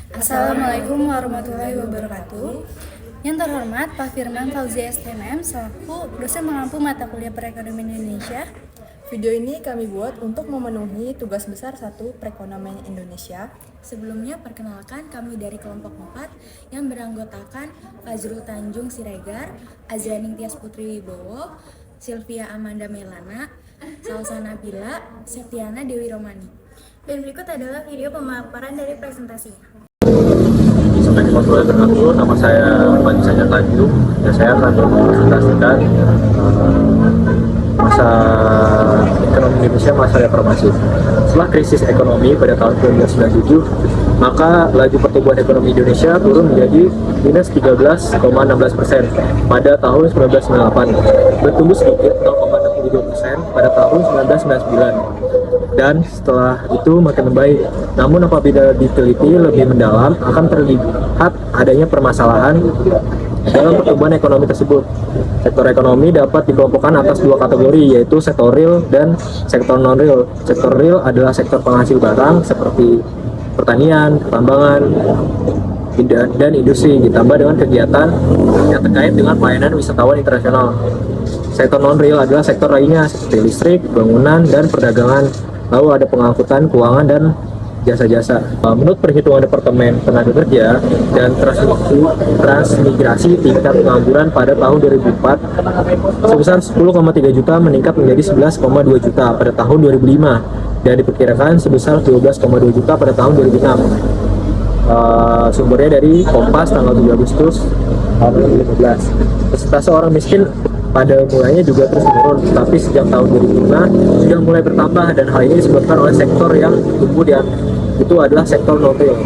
Assalamualaikum warahmatullahi wabarakatuh. Yang terhormat Pak Firman Fauzi STMM selaku dosen mengampu mata kuliah perekonomian Indonesia. Video ini kami buat untuk memenuhi tugas besar 1 perekonomian Indonesia. Sebelumnya perkenalkan kami dari kelompok 4 yang beranggotakan Fazrul Tanjung Siregar, Azraning Tias Putri Wibowo, Sylvia Amanda Melana, Salsa Nabila, Septiana Dewi Romani. Dan berikut adalah video pemaparan dari presentasinya. Assalamualaikum warahmatullahi wabarakatuh. Nama saya Panji Sanjaya Tanjung dan saya akan mempresentasikan masa ekonomi Indonesia masa reformasi. Setelah krisis ekonomi pada tahun 1997, maka laju pertumbuhan ekonomi Indonesia turun menjadi minus 13,16% pada tahun 1998, bertumbuh sedikit 0,62% pada tahun 1999. Dan setelah itu makin membaik. Namun apabila diteliti lebih mendalam akan terlihat adanya permasalahan dalam pertumbuhan ekonomi tersebut. Sektor ekonomi dapat dikelompokkan atas 2 kategori, yaitu sektor real dan sektor non-real. Sektor real adalah sektor penghasil barang seperti pertanian, pertambangan, dan industri, ditambah dengan kegiatan yang terkait dengan pelayanan wisatawan internasional. Sektor non-real adalah sektor lainnya seperti listrik, bangunan, dan perdagangan. Lalu ada pengangkutan, keuangan, dan jasa-jasa. Menurut perhitungan Departemen Tenaga Kerja dan Transmigrasi, tingkat pengangguran pada tahun 2004 sebesar 10,3 juta meningkat menjadi 11,2 juta pada tahun 2005 dan diperkirakan sebesar 12,2 juta pada tahun 2006. Sumbernya dari Kompas tanggal 7 Agustus tahun 2015. Persentase orang miskin pada mulanya juga terus menurun, tapi sejak tahun 2005 sudah mulai bertambah dan hal ini disebabkan oleh sektor yang tumbuh dan itu adalah sektor non-real.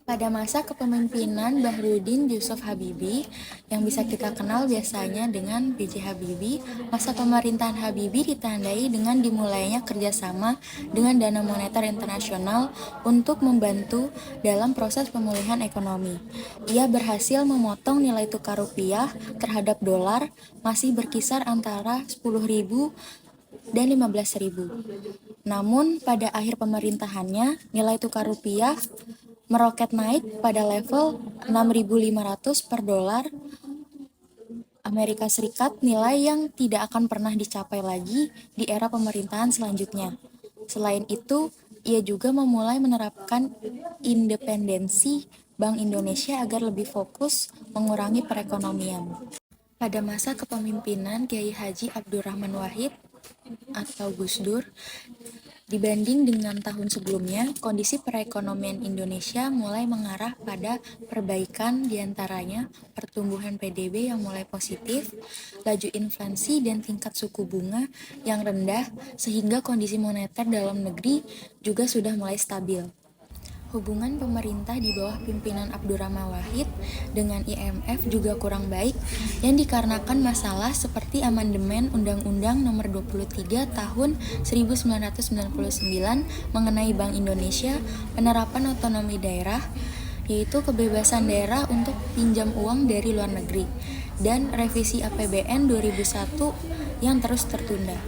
Pada masa kepemimpinan Bahruddin Yusuf Habibie, yang bisa kita kenal biasanya dengan B.J. Habibie, masa pemerintahan Habibie ditandai dengan dimulainya kerjasama dengan Dana Moneter Internasional untuk membantu dalam proses pemulihan ekonomi. Ia berhasil memotong nilai tukar rupiah terhadap dolar masih berkisar antara 10.000 dan 15.000. Namun pada akhir pemerintahannya, nilai tukar rupiah meroket naik pada level 6.500 per dolar Amerika Serikat, nilai yang tidak akan pernah dicapai lagi di era pemerintahan selanjutnya. Selain itu, ia juga memulai menerapkan independensi Bank Indonesia agar lebih fokus mengurangi perekonomian. Pada masa kepemimpinan Kiai Haji Abdurrahman Wahid atau Gus Dur, dibanding dengan tahun sebelumnya, kondisi perekonomian Indonesia mulai mengarah pada perbaikan, diantaranya pertumbuhan PDB yang mulai positif, laju inflasi dan tingkat suku bunga yang rendah, sehingga kondisi moneter dalam negeri juga sudah mulai stabil. Hubungan pemerintah di bawah pimpinan Abdurrahman Wahid dengan IMF juga kurang baik, yang dikarenakan masalah seperti amandemen Undang-Undang Nomor 23 Tahun 1999 mengenai Bank Indonesia, penerapan otonomi daerah, yaitu kebebasan daerah untuk pinjam uang dari luar negeri, dan revisi APBN 2001 yang terus tertunda.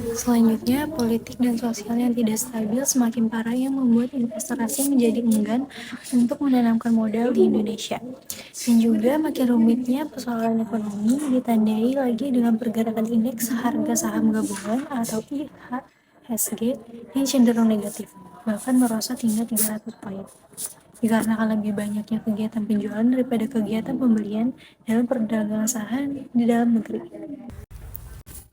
Selanjutnya, politik dan sosial yang tidak stabil semakin parah yang membuat investor asing menjadi enggan untuk menanamkan modal di Indonesia. Dan juga makin rumitnya persoalan ekonomi ditandai lagi dengan pergerakan indeks harga saham gabungan atau IHSG yang cenderung negatif, bahkan merosot hingga 300 poin. Dikarenakan lebih banyaknya kegiatan penjualan daripada kegiatan pembelian dalam perdagangan saham di dalam negeri.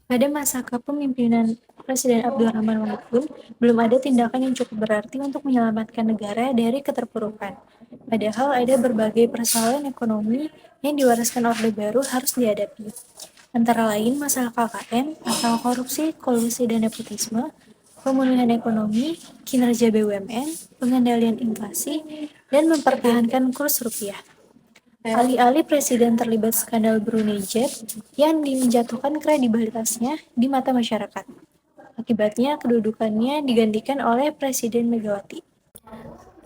Pada masa kepemimpinan Presiden Abdurrahman Wahid pun, belum ada tindakan yang cukup berarti untuk menyelamatkan negara dari keterpurukan. Padahal ada berbagai persoalan ekonomi yang diwariskan Orde Baru harus dihadapi. Antara lain masalah KKN atau korupsi, kolusi, dan nepotisme, pemulihan ekonomi, kinerja BUMN, pengendalian inflasi, dan mempertahankan kurs rupiah. Alih-alih Presiden terlibat skandal Brunei Jet yang menjatuhkan kredibilitasnya di mata masyarakat. Akibatnya, kedudukannya digantikan oleh Presiden Megawati.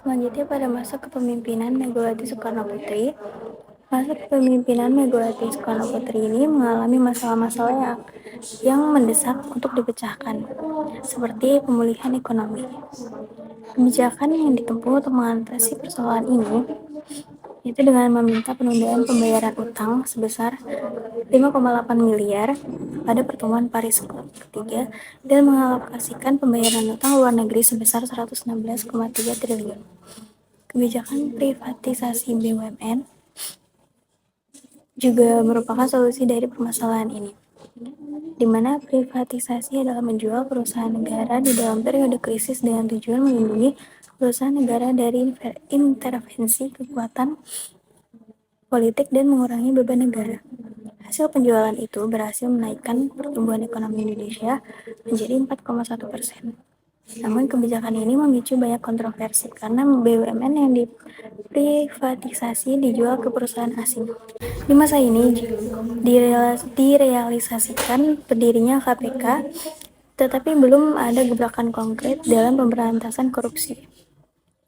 Selanjutnya, pada masa kepemimpinan Megawati Soekarno Putri, ini mengalami masalah-masalah yang mendesak untuk dipecahkan, seperti pemulihan ekonomi. Kebijakan yang ditempuh untuk mengatasi persoalan ini yaitu dengan meminta penundaan pembayaran utang sebesar 5,8 miliar pada pertemuan Paris Club ketiga dan mengalokasikan pembayaran utang luar negeri sebesar 116,3 triliun. Kebijakan privatisasi BUMN juga merupakan solusi dari permasalahan ini, di mana privatisasi adalah menjual perusahaan negara di dalam periode krisis dengan tujuan melindungi perusahaan negara dari intervensi kekuatan politik dan mengurangi beban negara. Hasil penjualan itu berhasil menaikkan pertumbuhan ekonomi Indonesia menjadi 4,1%. Namun kebijakan ini memicu banyak kontroversi karena BUMN yang diprivatisasi dijual ke perusahaan asing. Di masa ini direalisasikan berdirinya KPK, tetapi belum ada gebrakan konkret dalam pemberantasan korupsi.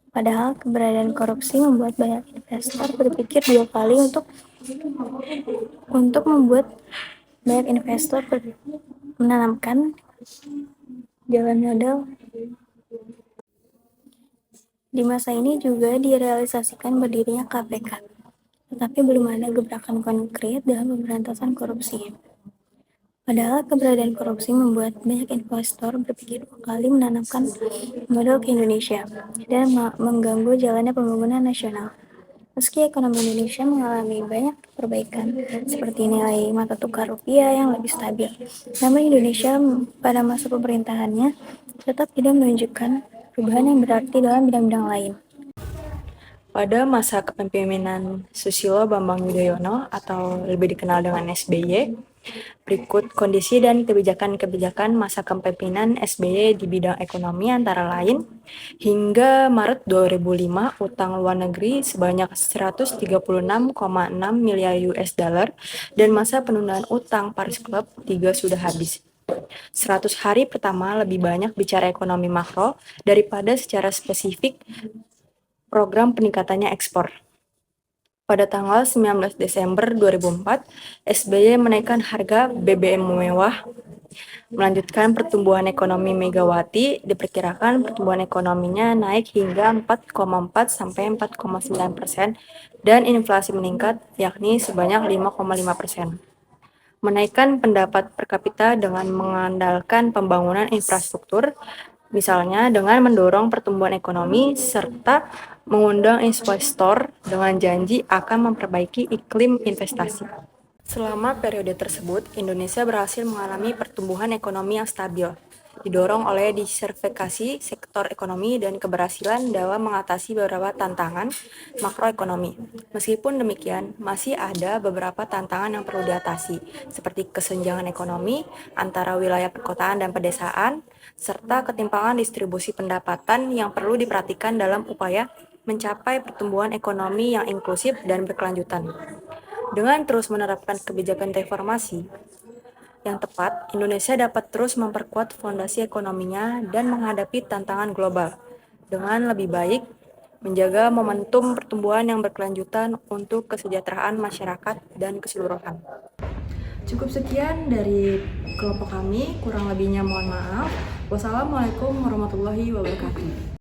Padahal keberadaan korupsi membuat banyak investor berpikir dua kali untuk membuat banyak investor menanamkan jalan modal. Di masa ini juga direalisasikan berdirinya KPK, tetapi belum ada gebrakan konkret dalam pemberantasan korupsi. Padahal keberadaan korupsi membuat banyak investor berpikir dua kali menanamkan modal ke Indonesia dan mengganggu jalannya pembangunan nasional. Meski ekonomi Indonesia mengalami banyak perbaikan, seperti nilai mata tukar rupiah yang lebih stabil, namun Indonesia pada masa pemerintahannya tetap tidak menunjukkan perubahan yang berarti dalam bidang-bidang lain. Pada masa kepemimpinan Susilo Bambang Yudhoyono atau lebih dikenal dengan SBY, berikut kondisi dan kebijakan-kebijakan masa kepemimpinan SBY di bidang ekonomi antara lain, hingga Maret 2005 utang luar negeri sebanyak 136,6 miliar US dollar dan masa penundaan utang Paris Club 3 sudah habis. 100 hari pertama lebih banyak bicara ekonomi makro daripada secara spesifik program peningkatannya ekspor. Pada tanggal 19 Desember 2004, SBY menaikkan harga BBM mewah, melanjutkan pertumbuhan ekonomi Megawati, diperkirakan pertumbuhan ekonominya naik hingga 4,4 sampai 4,9% dan inflasi meningkat yakni sebanyak 5,5%. Menaikkan pendapat per kapita dengan mengandalkan pembangunan infrastruktur, misalnya dengan mendorong pertumbuhan ekonomi serta mengundang investor dengan janji akan memperbaiki iklim investasi. Selama periode tersebut, Indonesia berhasil mengalami pertumbuhan ekonomi yang stabil, didorong oleh diversifikasi sektor ekonomi dan keberhasilan dalam mengatasi beberapa tantangan makroekonomi. Meskipun demikian, masih ada beberapa tantangan yang perlu diatasi, seperti kesenjangan ekonomi antara wilayah perkotaan dan pedesaan, serta ketimpangan distribusi pendapatan yang perlu diperhatikan dalam upaya mencapai pertumbuhan ekonomi yang inklusif dan berkelanjutan. Dengan terus menerapkan kebijakan reformasi yang tepat, Indonesia dapat terus memperkuat fondasi ekonominya dan menghadapi tantangan global dengan lebih baik, menjaga momentum pertumbuhan yang berkelanjutan untuk kesejahteraan masyarakat dan keseluruhan. Cukup sekian dari kelompok kami, kurang lebihnya mohon maaf. Wassalamualaikum warahmatullahi wabarakatuh.